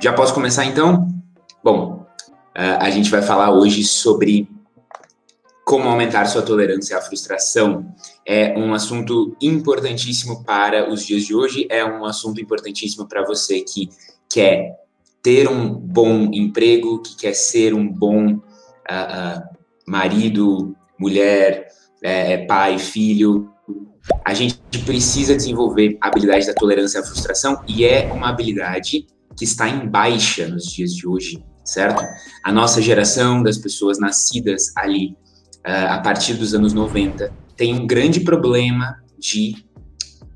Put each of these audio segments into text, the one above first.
Já posso começar então? Bom, a gente vai falar hoje sobre como aumentar sua tolerância à frustração. É um assunto importantíssimo para os dias de hoje, é um assunto importantíssimo para você que quer ter um bom emprego, que quer ser um bom marido, mulher, pai, filho. A gente precisa desenvolver a habilidade da tolerância à frustração e é uma habilidade que está em baixa nos dias de hoje, certo? A nossa geração, das pessoas nascidas ali a partir dos anos 90, tem um grande problema de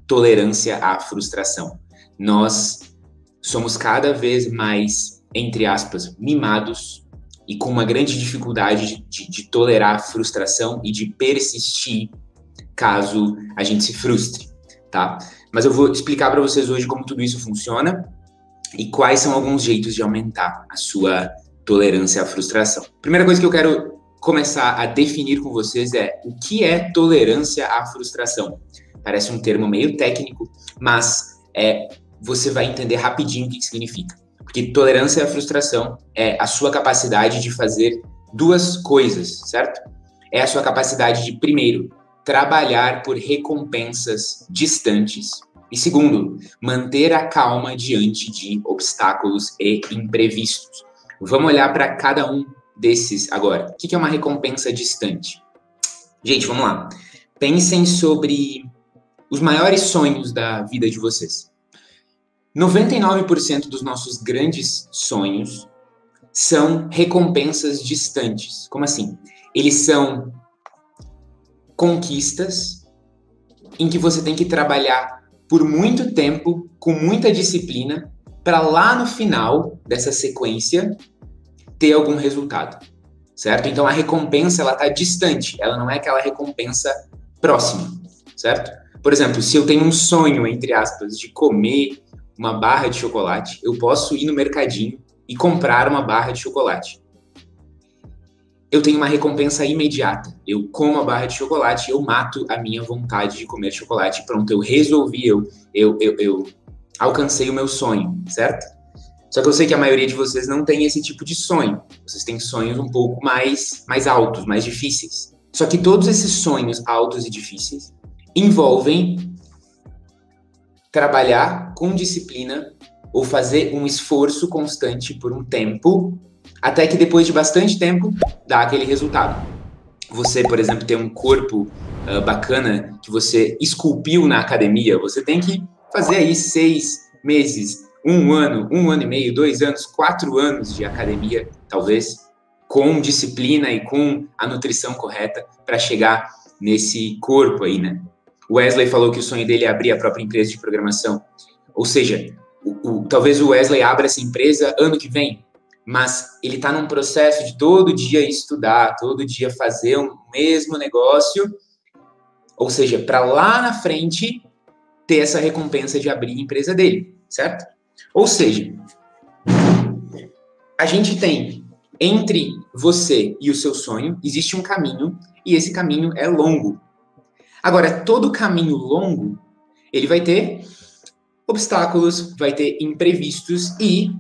tolerância à frustração. Nós somos cada vez mais, entre aspas, mimados e com uma grande dificuldade de tolerar a frustração e de persistir caso a gente se frustre, tá? Mas eu vou explicar para vocês hoje como tudo isso funciona e quais são alguns jeitos de aumentar a sua tolerância à frustração. Primeira coisa que eu quero começar a definir com vocês é o que é tolerância à frustração. Parece um termo meio técnico, mas você vai entender rapidinho o que significa. Porque tolerância à frustração é a sua capacidade de fazer duas coisas, certo? É a sua capacidade de, primeiro, trabalhar por recompensas distantes. E segundo, manter a calma diante de obstáculos e imprevistos. Vamos olhar para cada um desses agora. O que é uma recompensa distante? Gente, vamos lá. Pensem sobre os maiores sonhos da vida de vocês. 99% dos nossos grandes sonhos são recompensas distantes. Como assim? Eles são conquistas em que você tem que trabalhar por muito tempo, com muita disciplina, para lá no final dessa sequência ter algum resultado, certo? Então a recompensa, ela tá distante, ela não é aquela recompensa próxima, certo? Por exemplo, se eu tenho um sonho, entre aspas, de comer uma barra de chocolate, eu posso ir no mercadinho e comprar uma barra de chocolate. Eu tenho uma recompensa imediata. Eu como a barra de chocolate, eu mato a minha vontade de comer chocolate. Pronto, eu resolvi, eu alcancei o meu sonho, certo? Só que eu sei que a maioria de vocês não tem esse tipo de sonho. Vocês têm sonhos um pouco mais altos, mais difíceis. Só que todos esses sonhos altos e difíceis envolvem trabalhar com disciplina ou fazer um esforço constante por um tempo, até que depois de bastante tempo, dá aquele resultado. Você, por exemplo, tem um corpo bacana que você esculpiu na academia, você tem que fazer aí 6 meses, 1 ano, 1 ano e meio, 2 anos, 4 anos de academia, talvez, com disciplina e com a nutrição correta para chegar nesse corpo aí, né? O Wesley falou que o sonho dele é abrir a própria empresa de programação. Ou seja, talvez o Wesley abra essa empresa ano que vem, mas ele está num processo de todo dia estudar, todo dia fazer o mesmo negócio, ou seja, para lá na frente ter essa recompensa de abrir a empresa dele, certo? Ou seja, a gente tem entre você e o seu sonho, existe um caminho, e esse caminho é longo. Agora, todo caminho longo, ele vai ter obstáculos, vai ter imprevistos e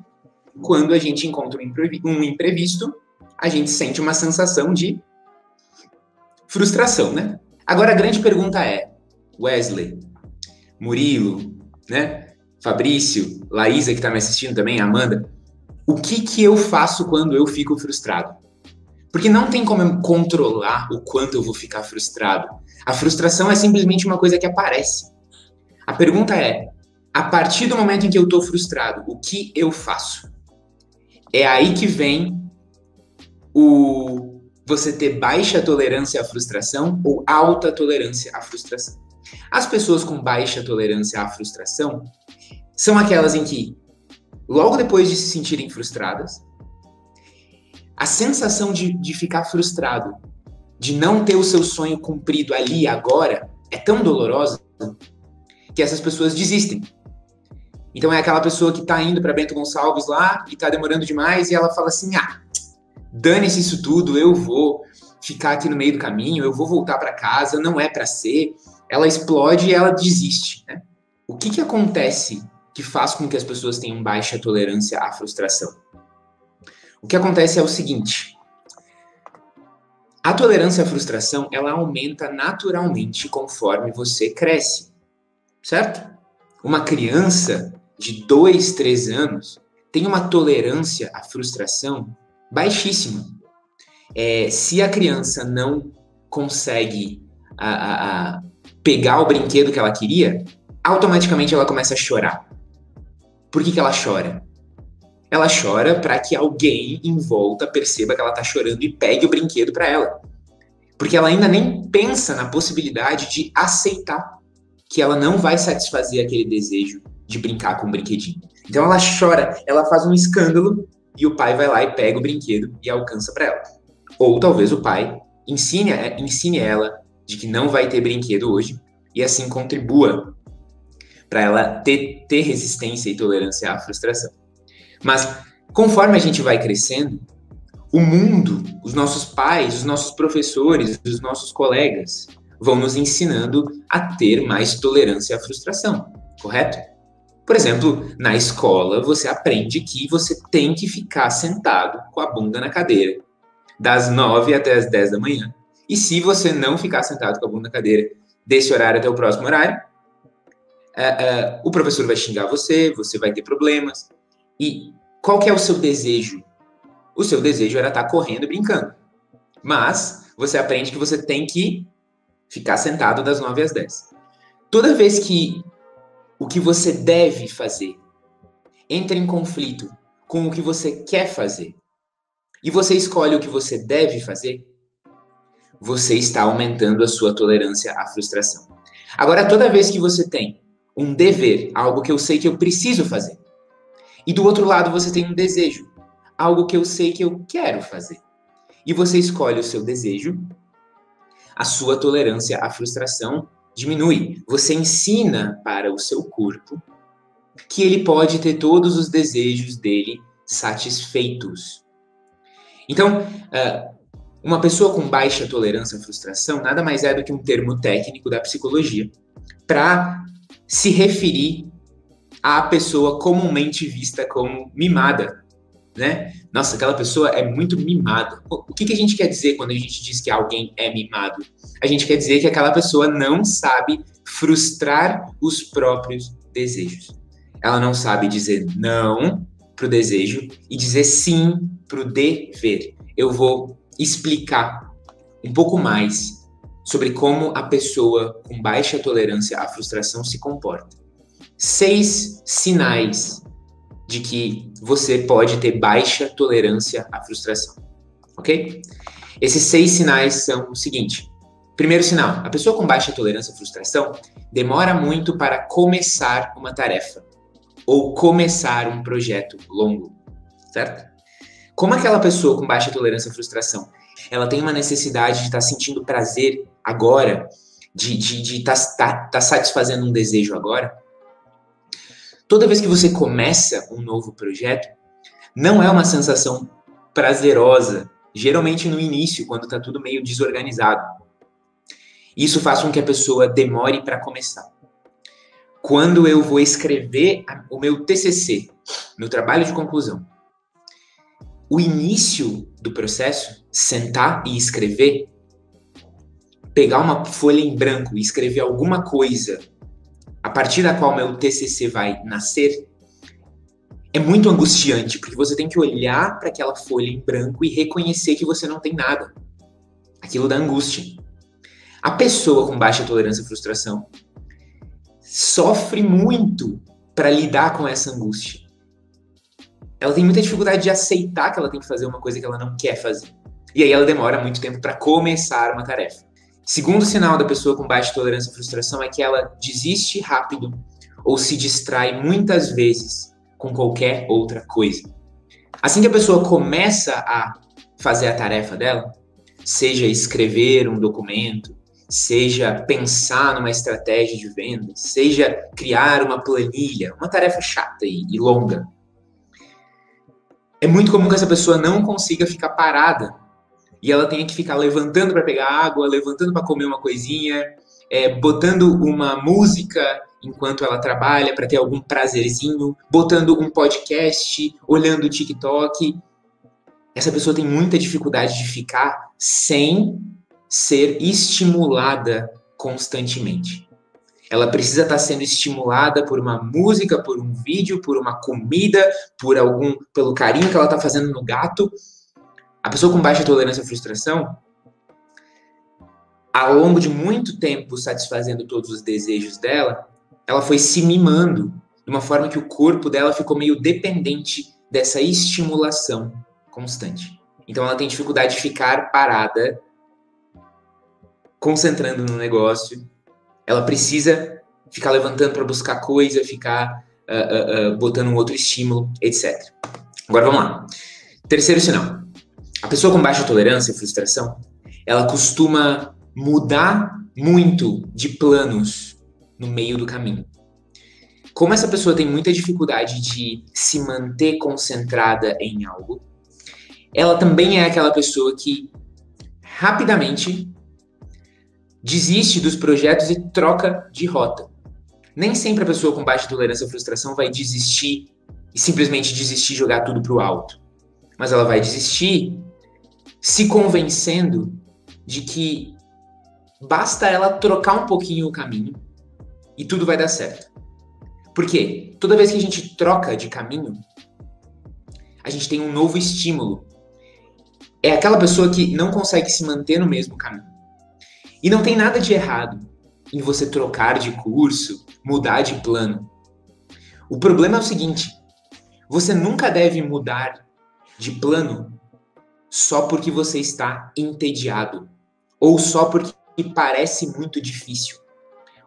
quando a gente encontra um imprevisto, a gente sente uma sensação de frustração, né? Agora, a grande pergunta é, Wesley, Murilo, né? Fabrício, Laísa, que está me assistindo também, Amanda, o que eu faço quando eu fico frustrado? Porque não tem como eu controlar o quanto eu vou ficar frustrado. A frustração é simplesmente uma coisa que aparece. A pergunta é, a partir do momento em que eu estou frustrado, o que eu faço? É aí que vem você ter baixa tolerância à frustração ou alta tolerância à frustração. As pessoas com baixa tolerância à frustração são aquelas em que, logo depois de se sentirem frustradas, a sensação de ficar frustrado, de não ter o seu sonho cumprido ali agora, é tão dolorosa que essas pessoas desistem. Então é aquela pessoa que tá indo para Bento Gonçalves lá e tá demorando demais e ela fala assim, dane-se isso tudo, eu vou ficar aqui no meio do caminho, eu vou voltar para casa, não é para ser. Ela explode e ela desiste, né? O que acontece que faz com que as pessoas tenham baixa tolerância à frustração? O que acontece é o seguinte: a tolerância à frustração, ela aumenta naturalmente conforme você cresce, certo? Uma criança de 2, 3 anos tem uma tolerância à frustração baixíssima. Se a criança não consegue pegar o brinquedo que ela queria, automaticamente ela começa a chorar. Por que ela chora? Ela chora para que alguém em volta perceba que ela está chorando e pegue o brinquedo para ela. Porque ela ainda nem pensa na possibilidade de aceitar que ela não vai satisfazer aquele desejo de brincar com o brinquedinho. Então ela chora, ela faz um escândalo e o pai vai lá e pega o brinquedo e alcança para ela. Ou talvez o pai ensine ela de que não vai ter brinquedo hoje e assim contribua para ela ter resistência e tolerância à frustração. Mas conforme a gente vai crescendo, o mundo, os nossos pais, os nossos professores, os nossos colegas vão nos ensinando a ter mais tolerância à frustração, correto? Por exemplo, na escola você aprende que você tem que ficar sentado com a bunda na cadeira das 9 até as 10 da manhã. E se você não ficar sentado com a bunda na cadeira desse horário até o próximo horário, o professor vai xingar você, você vai ter problemas. E qual que é o seu desejo? O seu desejo era estar correndo e brincando. Mas você aprende que você tem que ficar sentado das 9 às 10. Toda vez que o que você deve fazer entra em conflito com o que você quer fazer, e você escolhe o que você deve fazer, você está aumentando a sua tolerância à frustração. Agora, toda vez que você tem um dever, algo que eu sei que eu preciso fazer, e do outro lado você tem um desejo, algo que eu sei que eu quero fazer, e você escolhe o seu desejo, a sua tolerância à frustração diminui. Você ensina para o seu corpo que ele pode ter todos os desejos dele satisfeitos. Então, uma pessoa com baixa tolerância à frustração nada mais é do que um termo técnico da psicologia para se referir à pessoa comumente vista como mimada, né? Nossa, aquela pessoa é muito mimada. O que a gente quer dizer quando a gente diz que alguém é mimado? A gente quer dizer que aquela pessoa não sabe frustrar os próprios desejos. Ela não sabe dizer não pro desejo e dizer sim pro dever. Eu vou explicar um pouco mais sobre como a pessoa com baixa tolerância à frustração se comporta. 6 sinais de que você pode ter baixa tolerância à frustração, ok? Esses 6 sinais são o seguinte. Primeiro sinal, a pessoa com baixa tolerância à frustração demora muito para começar uma tarefa ou começar um projeto longo, certo? Como aquela pessoa com baixa tolerância à frustração, ela tem uma necessidade de estar sentindo prazer agora, de estar satisfazendo um desejo agora, toda vez que você começa um novo projeto, não é uma sensação prazerosa, geralmente no início, quando está tudo meio desorganizado. Isso faz com que a pessoa demore para começar. Quando eu vou escrever o meu TCC, meu trabalho de conclusão, o início do processo, sentar e escrever, pegar uma folha em branco e escrever alguma coisa a partir da qual meu TCC vai nascer, é muito angustiante, porque você tem que olhar para aquela folha em branco e reconhecer que você não tem nada. Aquilo dá angústia. A pessoa com baixa tolerância à frustração sofre muito para lidar com essa angústia. Ela tem muita dificuldade de aceitar que ela tem que fazer uma coisa que ela não quer fazer. E aí ela demora muito tempo para começar uma tarefa. Segundo sinal da pessoa com baixa tolerância à frustração é que ela desiste rápido ou se distrai muitas vezes com qualquer outra coisa. Assim que a pessoa começa a fazer a tarefa dela, seja escrever um documento, seja pensar numa estratégia de venda, seja criar uma planilha, uma tarefa chata e longa, é muito comum que essa pessoa não consiga ficar parada e ela tenha que ficar levantando para pegar água, levantando para comer uma coisinha, botando uma música enquanto ela trabalha para ter algum prazerzinho, botando um podcast, olhando o TikTok. Essa pessoa tem muita dificuldade de ficar sem ser estimulada constantemente. Ela precisa estar sendo estimulada por uma música, por um vídeo, por uma comida, pelo carinho que ela está fazendo no gato. A pessoa com baixa tolerância à frustração, ao longo de muito tempo satisfazendo todos os desejos dela, ela foi se mimando de uma forma que o corpo dela ficou meio dependente dessa estimulação constante. Então ela tem dificuldade de ficar parada, concentrando no negócio. Ela precisa ficar levantando para buscar coisa, ficar botando um outro estímulo, etc. Agora vamos lá. Terceiro sinal. A pessoa com baixa tolerância e frustração, ela costuma mudar muito de planos no meio do caminho. Como essa pessoa tem muita dificuldade de se manter concentrada em algo, ela também é aquela pessoa que rapidamente desiste dos projetos e troca de rota. Nem sempre a pessoa com baixa tolerância à frustração vai desistir e simplesmente desistir e jogar tudo pro alto. Mas ela vai desistir se convencendo de que basta ela trocar um pouquinho o caminho e tudo vai dar certo. Por quê? Toda vez que a gente troca de caminho, a gente tem um novo estímulo. É aquela pessoa que não consegue se manter no mesmo caminho. E não tem nada de errado em você trocar de curso, mudar de plano. O problema é o seguinte: você nunca deve mudar de plano só porque você está entediado ou só porque parece muito difícil.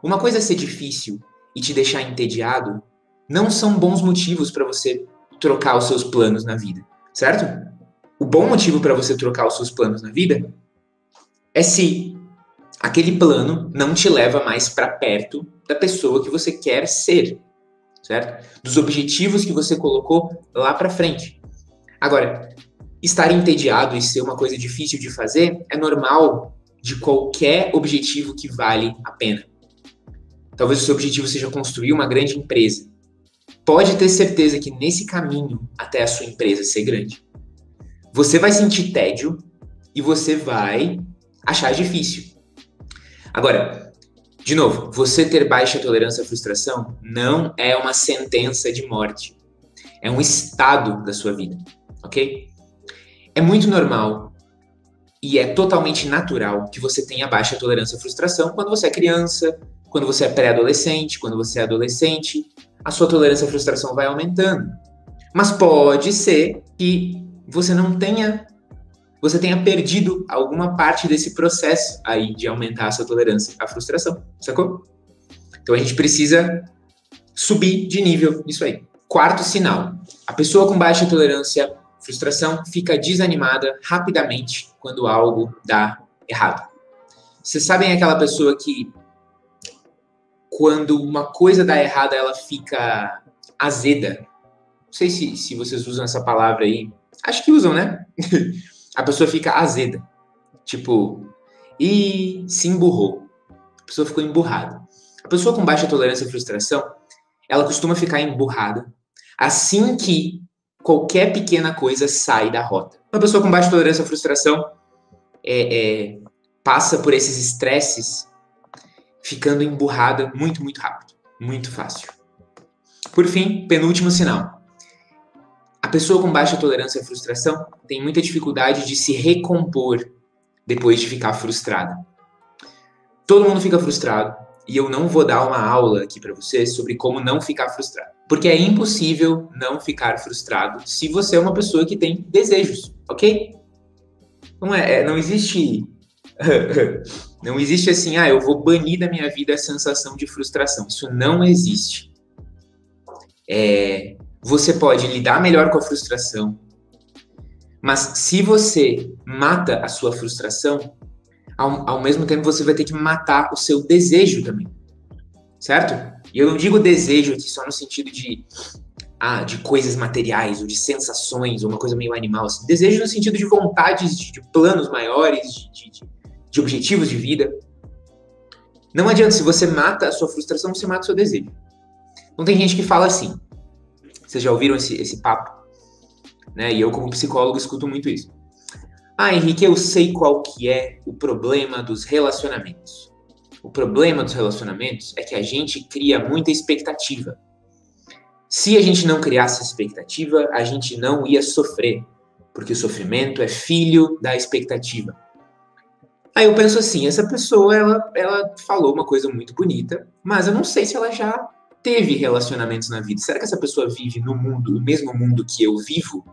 Uma coisa é ser difícil e te deixar entediado, não são bons motivos para você trocar os seus planos na vida, certo? O bom motivo para você trocar os seus planos na vida é se aquele plano não te leva mais para perto da pessoa que você quer ser, certo? Dos objetivos que você colocou lá para frente. Agora, estar entediado e ser uma coisa difícil de fazer é normal de qualquer objetivo que vale a pena. Talvez o seu objetivo seja construir uma grande empresa. Pode ter certeza que nesse caminho até a sua empresa ser grande, você vai sentir tédio e você vai achar difícil. Agora, de novo, você ter baixa tolerância à frustração não é uma sentença de morte. É um estado da sua vida, ok? É muito normal e é totalmente natural que você tenha baixa tolerância à frustração quando você é criança, quando você é pré-adolescente, quando você é adolescente. A sua tolerância à frustração vai aumentando. Mas pode ser que você tenha perdido alguma parte desse processo aí de aumentar a sua tolerância à frustração, sacou? Então a gente precisa subir de nível nisso aí. Quarto sinal: a pessoa com baixa tolerância à frustração fica desanimada rapidamente quando algo dá errado. Vocês sabem aquela pessoa que quando uma coisa dá errado ela fica azeda? Não sei se vocês usam essa palavra aí. Acho que usam, né? A pessoa fica azeda. Tipo, se emburrou. A pessoa ficou emburrada. A pessoa com baixa tolerância à frustração, ela costuma ficar emburrada assim que qualquer pequena coisa sai da rota. Uma pessoa com baixa tolerância à frustração passa por esses estresses ficando emburrada muito, muito rápido. Muito fácil. Por fim, penúltimo sinal. A pessoa com baixa tolerância à frustração tem muita dificuldade de se recompor depois de ficar frustrada. Todo mundo fica frustrado e eu não vou dar uma aula aqui para vocês sobre como não ficar frustrado. Porque é impossível não ficar frustrado se você é uma pessoa que tem desejos, ok? Não existe... não existe assim, eu vou banir da minha vida a sensação de frustração. Isso não existe. Você pode lidar melhor com a frustração, mas se você mata a sua frustração, ao mesmo tempo você vai ter que matar o seu desejo também, certo? E eu não digo desejo aqui só no sentido de coisas materiais, ou de sensações, ou uma coisa meio animal, assim. Desejo no sentido de vontades, de planos maiores, de objetivos de vida. Não adianta, se você mata a sua frustração, você mata o seu desejo. Então tem gente que fala assim, vocês já ouviram esse papo? Né? E eu, como psicólogo, escuto muito isso. Ah, Henrique, eu sei qual que é o problema dos relacionamentos. O problema dos relacionamentos é que a gente cria muita expectativa. Se a gente não criasse expectativa, a gente não ia sofrer, porque o sofrimento é filho da expectativa. Aí eu penso assim, essa pessoa, ela falou uma coisa muito bonita, mas eu não sei se ela já teve relacionamentos na vida. Será que essa pessoa vive no mesmo mundo que eu vivo?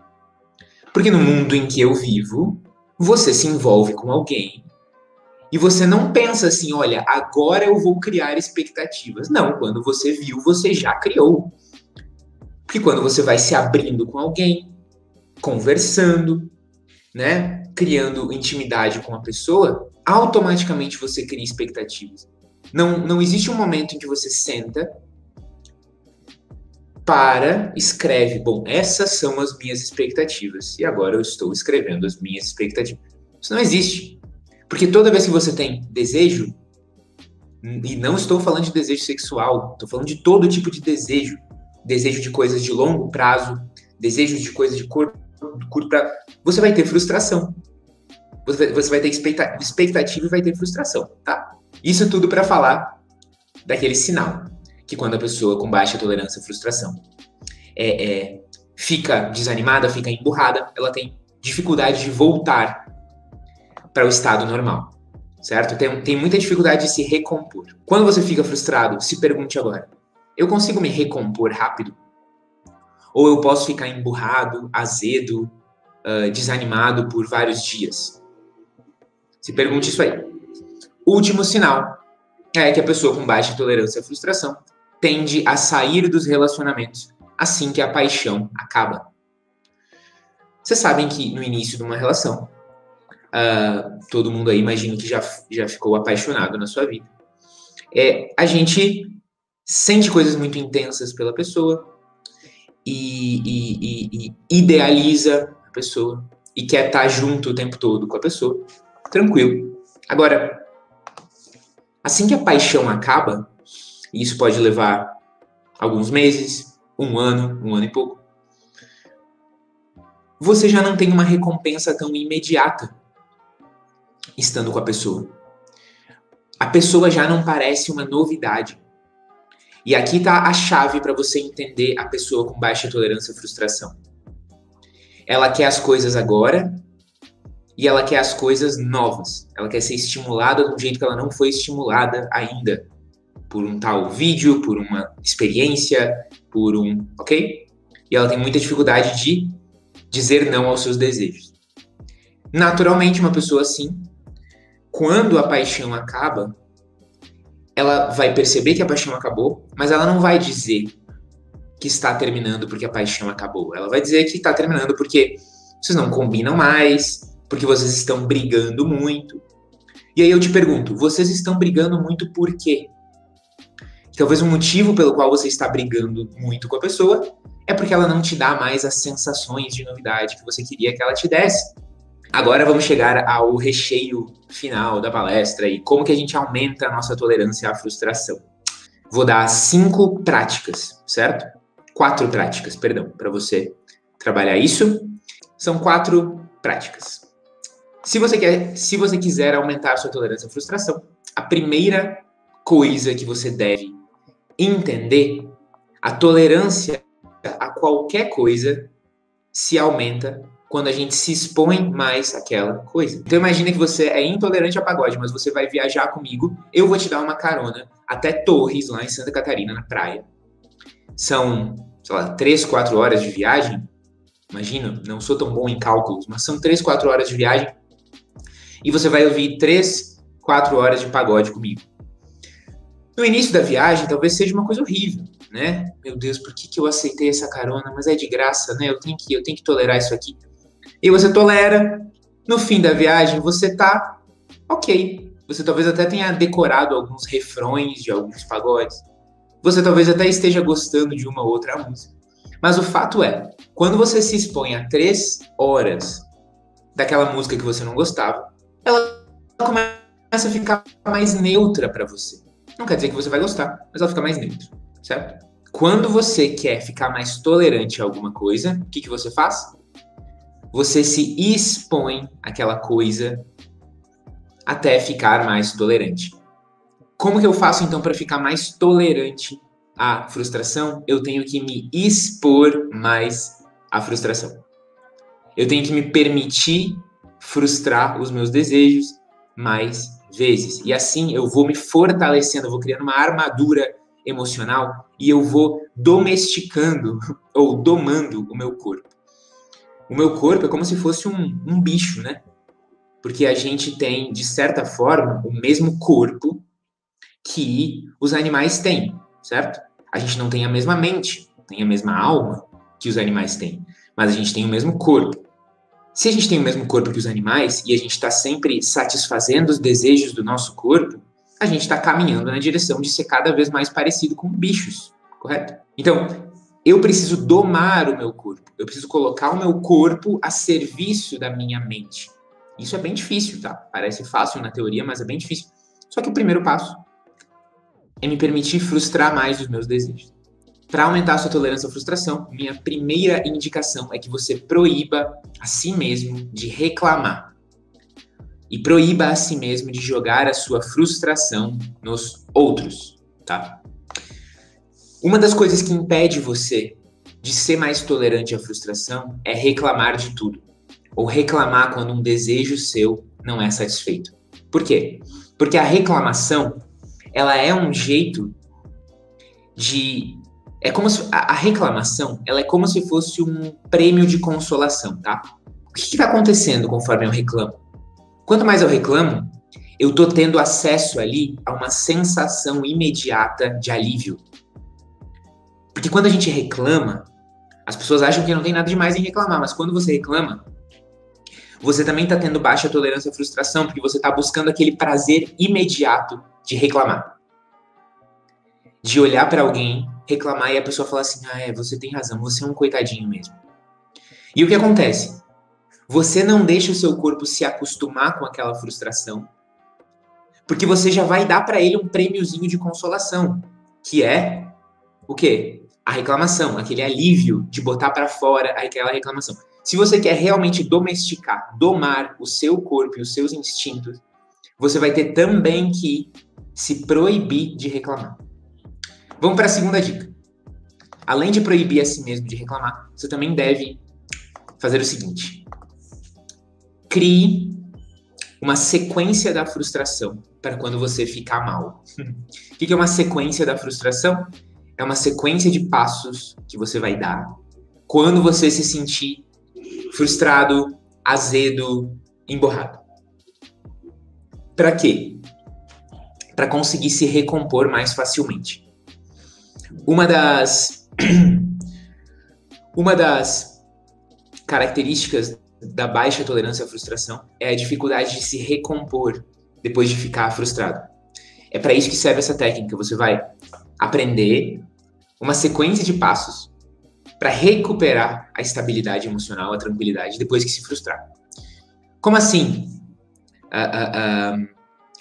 Porque no mundo em que eu vivo, você se envolve com alguém e você não pensa assim, olha, agora eu vou criar expectativas. Não, quando você viu, você já criou. Porque quando você vai se abrindo com alguém, conversando, né, criando intimidade com a pessoa, automaticamente você cria expectativas. Não existe um momento em que você senta, escreve, bom, essas são as minhas expectativas e agora eu estou escrevendo as minhas expectativas. Isso não existe. Porque toda vez que você tem desejo, e não estou falando de desejo sexual, estou falando de todo tipo de desejo. Desejo de coisas de longo prazo, desejo de coisas de curto prazo, você vai ter frustração. Você vai ter expectativa e vai ter frustração, tá? Isso tudo para falar daquele sinal, que quando a pessoa com baixa tolerância à frustração fica desanimada, fica emburrada, ela tem dificuldade de voltar para o estado normal, certo? Tem muita dificuldade de se recompor. Quando você fica frustrado, se pergunte agora, eu consigo me recompor rápido? Ou eu posso ficar emburrado, azedo, desanimado por vários dias? Se pergunte isso aí. Último sinal é que a pessoa com baixa tolerância à frustração tende a sair dos relacionamentos assim que a paixão acaba. Vocês sabem que no início de uma relação, todo mundo aí imagino que já ficou apaixonado na sua vida. A gente sente coisas muito intensas pela pessoa e idealiza a pessoa e quer estar junto o tempo todo com a pessoa. Tranquilo. Agora, assim que a paixão acaba, e isso pode levar alguns meses, um ano e pouco, você já não tem uma recompensa tão imediata estando com a pessoa. A pessoa já não parece uma novidade. E aqui está a chave para você entender a pessoa com baixa tolerância à frustração. Ela quer as coisas agora e ela quer as coisas novas. Ela quer ser estimulada de um jeito que ela não foi estimulada ainda. Por um tal vídeo, por uma experiência, ok? E ela tem muita dificuldade de dizer não aos seus desejos. Naturalmente, uma pessoa assim, quando a paixão acaba, ela vai perceber que a paixão acabou, mas ela não vai dizer que está terminando porque a paixão acabou. Ela vai dizer que está terminando porque vocês não combinam mais, porque vocês estão brigando muito. E aí eu te pergunto, vocês estão brigando muito por quê? Talvez o motivo pelo qual você está brigando muito com a pessoa é porque ela não te dá mais as sensações de novidade que você queria que ela te desse. Agora vamos chegar ao recheio final da palestra e como que a gente aumenta a nossa tolerância à frustração. Vou dar 5 práticas, certo? 4 práticas, perdão, para você trabalhar isso. São 4 práticas. Se você quiser aumentar a sua tolerância à frustração, a primeira coisa que você deve entender, a tolerância a qualquer coisa se aumenta quando a gente se expõe mais àquela coisa. Então imagina que você é intolerante a pagode, mas você vai viajar comigo, eu vou te dar uma carona até Torres, lá em Santa Catarina, na praia. São, 3, 4 horas de viagem. Imagina, não sou tão bom em cálculos, mas são 3, 4 horas de viagem. E você vai ouvir 3, 4 horas de pagode comigo. No início da viagem, talvez seja uma coisa horrível, né? Meu Deus, por que eu aceitei essa carona? Mas é de graça, né? Eu tenho que tolerar isso aqui. E você tolera. No fim da viagem, você tá ok. Você talvez até tenha decorado alguns refrões de alguns pagodes. Você talvez até esteja gostando de uma outra música. Mas o fato é, quando você se expõe a 3 horas daquela música que você não gostava, ela começa a ficar mais neutra para você. Não quer dizer que você vai gostar, mas ela fica mais neutra, certo? Quando você quer ficar mais tolerante a alguma coisa, o que você faz? Você se expõe àquela coisa até ficar mais tolerante. Como que eu faço então para ficar mais tolerante à frustração? Eu tenho que me expor mais à frustração. Eu tenho que me permitir frustrar os meus desejos mais vezes. E assim eu vou me fortalecendo, eu vou criando uma armadura emocional e eu vou domesticando ou domando o meu corpo. O meu corpo é como se fosse um bicho, né? Porque a gente tem, de certa forma, o mesmo corpo que os animais têm, certo? A gente não tem a mesma mente, nem a mesma alma que os animais têm, mas a gente tem o mesmo corpo. Se a gente tem o mesmo corpo que os animais e a gente está sempre satisfazendo os desejos do nosso corpo, a gente está caminhando na direção de ser cada vez mais parecido com bichos, correto? Então, eu preciso domar o meu corpo, eu preciso colocar o meu corpo a serviço da minha mente. Isso é bem difícil, tá? Parece fácil na teoria, mas é bem difícil. Só que o primeiro passo é me permitir frustrar mais os meus desejos. Para aumentar a sua tolerância à frustração, minha primeira indicação é que você proíba a si mesmo de reclamar. E proíba a si mesmo de jogar a sua frustração nos outros, tá? Uma das coisas que impede você de ser mais tolerante à frustração é reclamar de tudo. Ou reclamar quando um desejo seu não é satisfeito. Por quê? Porque a reclamação, ela é um jeito de... É como se, a reclamação, ela é como se fosse um prêmio de consolação, tá? O que está acontecendo conforme eu reclamo? Quanto mais eu reclamo, eu estou tendo acesso ali a uma sensação imediata de alívio. Porque quando a gente reclama, as pessoas acham que não tem nada demais em reclamar, mas quando você reclama, você também está tendo baixa tolerância à frustração, porque você está buscando aquele prazer imediato de reclamar. De olhar para alguém, reclamar e a pessoa falar assim, você tem razão, você é um coitadinho mesmo. E o que acontece? Você não deixa o seu corpo se acostumar com aquela frustração, porque você já vai dar para ele um prêmiozinho de consolação, que é o quê? A reclamação, aquele alívio de botar para fora aquela reclamação. Se você quer realmente domesticar, domar o seu corpo e os seus instintos, você vai ter também que se proibir de reclamar. Vamos para a segunda dica. Além de proibir a si mesmo de reclamar, você também deve fazer o seguinte. Crie uma sequência da frustração para quando você ficar mal. O que é uma sequência da frustração? É uma sequência de passos que você vai dar quando você se sentir frustrado, azedo, emborrado. Para quê? Para conseguir se recompor mais facilmente. Uma das características da baixa tolerância à frustração é a dificuldade de se recompor depois de ficar frustrado. É para isso que serve essa técnica. Você vai aprender uma sequência de passos para recuperar a estabilidade emocional, a tranquilidade, depois que se frustrar. Como assim?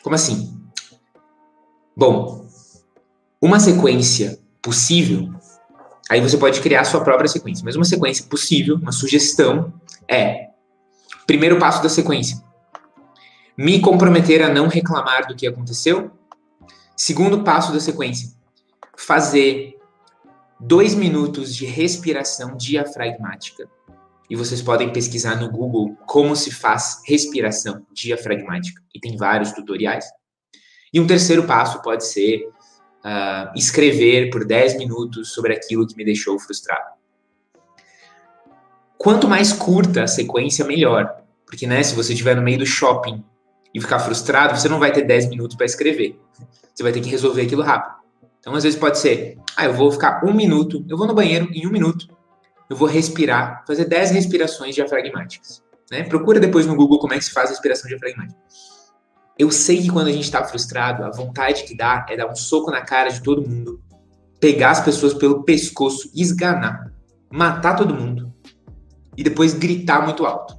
Como assim? Bom, uma sequência possível, aí você pode criar a sua própria sequência, mas uma sequência possível, uma sugestão é, primeiro passo da sequência, me comprometer a não reclamar do que aconteceu. Segundo passo da sequência, fazer 2 minutos de respiração diafragmática. E vocês podem pesquisar no Google como se faz respiração diafragmática. E tem vários tutoriais. E um terceiro passo pode ser escrever por 10 minutos sobre aquilo que me deixou frustrado. Quanto mais curta a sequência, melhor. Porque, se você estiver no meio do shopping e ficar frustrado, você não vai ter 10 minutos para escrever. Você vai ter que resolver aquilo rápido. Então, às vezes pode ser, eu vou ficar 1 minuto, eu vou no banheiro em 1 minuto, eu vou respirar, fazer 10 respirações diafragmáticas. Procura depois no Google como é que se faz respiração diafragmática. Eu sei que quando a gente está frustrado, a vontade que dá é dar um soco na cara de todo mundo, pegar as pessoas pelo pescoço, esganar, matar todo mundo e depois gritar muito alto.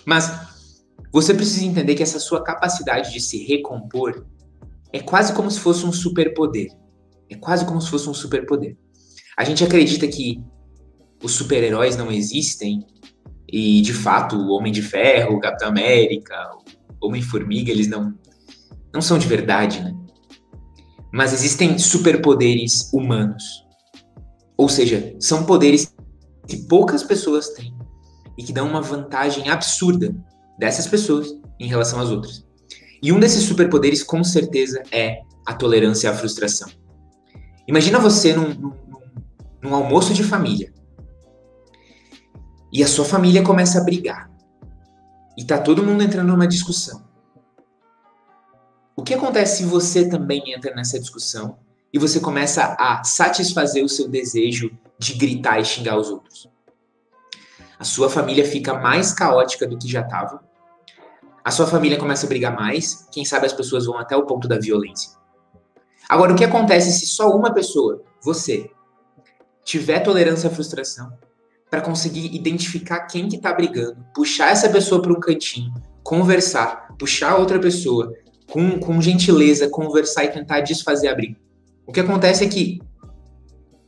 Mas você precisa entender que essa sua capacidade de se recompor é quase como se fosse um superpoder. É quase como se fosse um superpoder. A gente acredita que os super-heróis não existem e, de fato, o Homem de Ferro, o Capitão América, o Homem-Formiga, eles não são de verdade, né? Mas existem superpoderes humanos. Ou seja, são poderes que poucas pessoas têm e que dão uma vantagem absurda dessas pessoas em relação às outras. E um desses superpoderes, com certeza, é a tolerância à frustração. Imagina você num almoço de família e a sua família começa a brigar e tá todo mundo entrando numa discussão. O que acontece se você também entra nessa discussão e você começa a satisfazer o seu desejo de gritar e xingar os outros? A sua família fica mais caótica do que já estava. A sua família começa a brigar mais. Quem sabe as pessoas vão até o ponto da violência. Agora, o que acontece se só uma pessoa, você, tiver tolerância à frustração para conseguir identificar quem que tá brigando, puxar essa pessoa para um cantinho, conversar, puxar outra pessoa, com gentileza, conversar e tentar desfazer a briga? O que acontece é que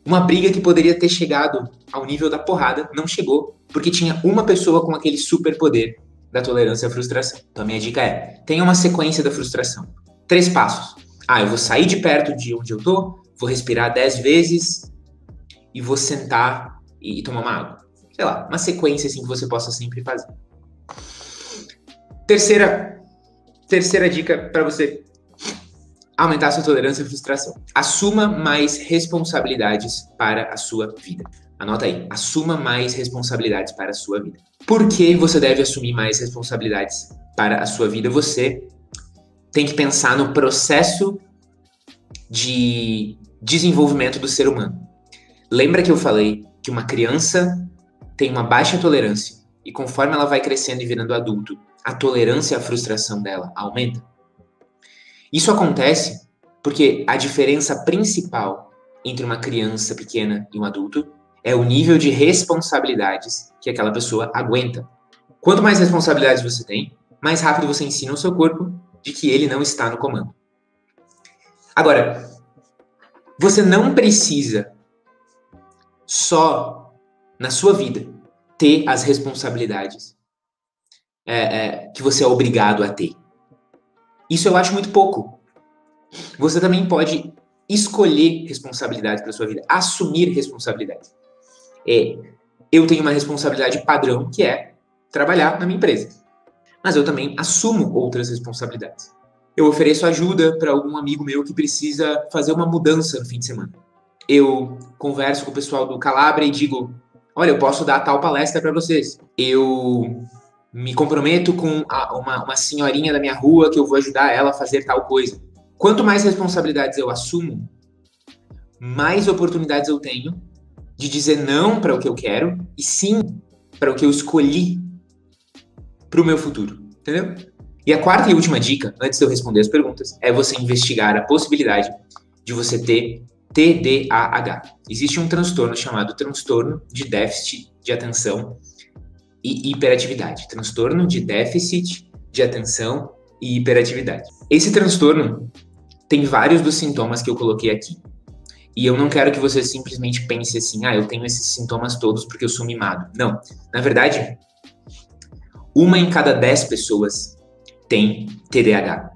uma briga que poderia ter chegado ao nível da porrada não chegou, porque tinha uma pessoa com aquele superpoder da tolerância à frustração. Então a minha dica é, tenha uma sequência da frustração. 3 passos. Eu vou sair de perto de onde eu tô, vou respirar 10 vezes e vou sentar e tomar uma água. Sei lá, uma sequência assim que você possa sempre fazer. Terceira dica para você aumentar a sua tolerância à frustração. Assuma mais responsabilidades para a sua vida. Anota aí, assuma mais responsabilidades para a sua vida. Por que você deve assumir mais responsabilidades para a sua vida? Você tem que pensar no processo de desenvolvimento do ser humano. Lembra que eu falei que uma criança tem uma baixa tolerância e conforme ela vai crescendo e virando adulto, a tolerância à frustração dela aumenta? Isso acontece porque a diferença principal entre uma criança pequena e um adulto é o nível de responsabilidades que aquela pessoa aguenta. Quanto mais responsabilidades você tem, mais rápido você ensina o seu corpo de que ele não está no comando. Agora, você não precisa só na sua vida ter as responsabilidades que você é obrigado a ter. Isso eu acho muito pouco. Você também pode escolher responsabilidades para sua vida, assumir responsabilidades. Eu tenho uma responsabilidade padrão que é trabalhar na minha empresa, mas eu também assumo outras responsabilidades. Eu ofereço ajuda para algum amigo meu que precisa fazer uma mudança no fim de semana. Eu converso com o pessoal do Calabria e digo, olha, eu posso dar tal palestra para vocês. Eu me comprometo com uma senhorinha da minha rua que eu vou ajudar ela a fazer tal coisa. Quanto mais responsabilidades eu assumo, mais oportunidades eu tenho de dizer não para o que eu quero e sim para o que eu escolhi para o meu futuro. Entendeu? E a quarta e última dica, antes de eu responder as perguntas, é você investigar a possibilidade de você ter TDAH. Existe um transtorno chamado transtorno de déficit de atenção e hiperatividade. Transtorno de déficit de atenção e hiperatividade. Esse transtorno tem vários dos sintomas que eu coloquei aqui. E eu não quero que você simplesmente pense assim, eu tenho esses sintomas todos porque eu sou mimado. Não. Na verdade, 1 em cada 10 pessoas tem TDAH.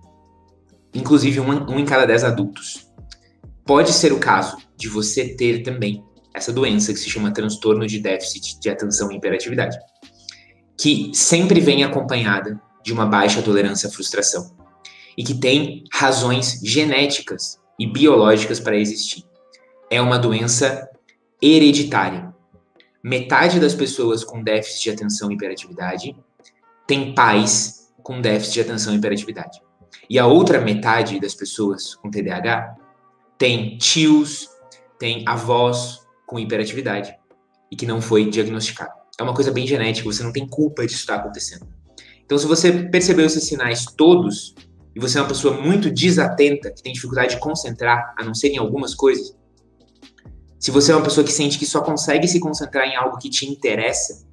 Inclusive 1 em cada 10 adultos. Pode ser o caso de você ter também essa doença que se chama transtorno de déficit de atenção e hiperatividade, que sempre vem acompanhada de uma baixa tolerância à frustração e que tem razões genéticas e biológicas para existir. É uma doença hereditária. Metade das pessoas com déficit de atenção e hiperatividade tem pais com déficit de atenção e hiperatividade. E a outra metade das pessoas com TDAH tem tios, tem avós com hiperatividade e que não foi diagnosticado. É uma coisa bem genética, você não tem culpa disso estar acontecendo. Então, se você percebeu esses sinais todos e você é uma pessoa muito desatenta, que tem dificuldade de concentrar, a não ser em algumas coisas, se você é uma pessoa que sente que só consegue se concentrar em algo que te interessa,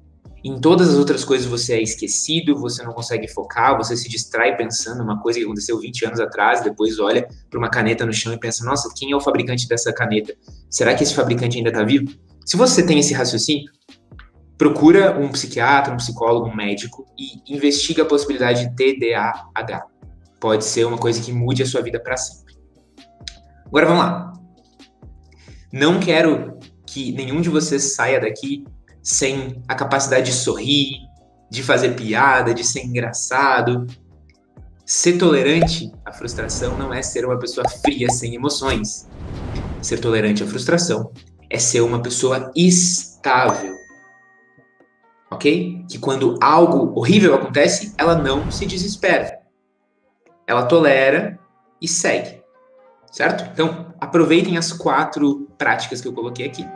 Em todas as outras coisas você é esquecido, você não consegue focar, você se distrai pensando numa coisa que aconteceu 20 anos atrás, depois olha para uma caneta no chão e pensa, nossa, quem é o fabricante dessa caneta? Será que esse fabricante ainda está vivo? Se você tem esse raciocínio, procura um psiquiatra, um psicólogo, um médico e investiga a possibilidade de TDAH. Pode ser uma coisa que mude a sua vida para sempre. Agora vamos lá. Não quero que nenhum de vocês saia daqui sem a capacidade de sorrir, de fazer piada, de ser engraçado. Ser tolerante à frustração não é ser uma pessoa fria, sem emoções. Ser tolerante à frustração é ser uma pessoa estável. Ok? Que quando algo horrível acontece, ela não se desespera. Ela tolera e segue. Certo? Então, aproveitem as 4 práticas que eu coloquei aqui.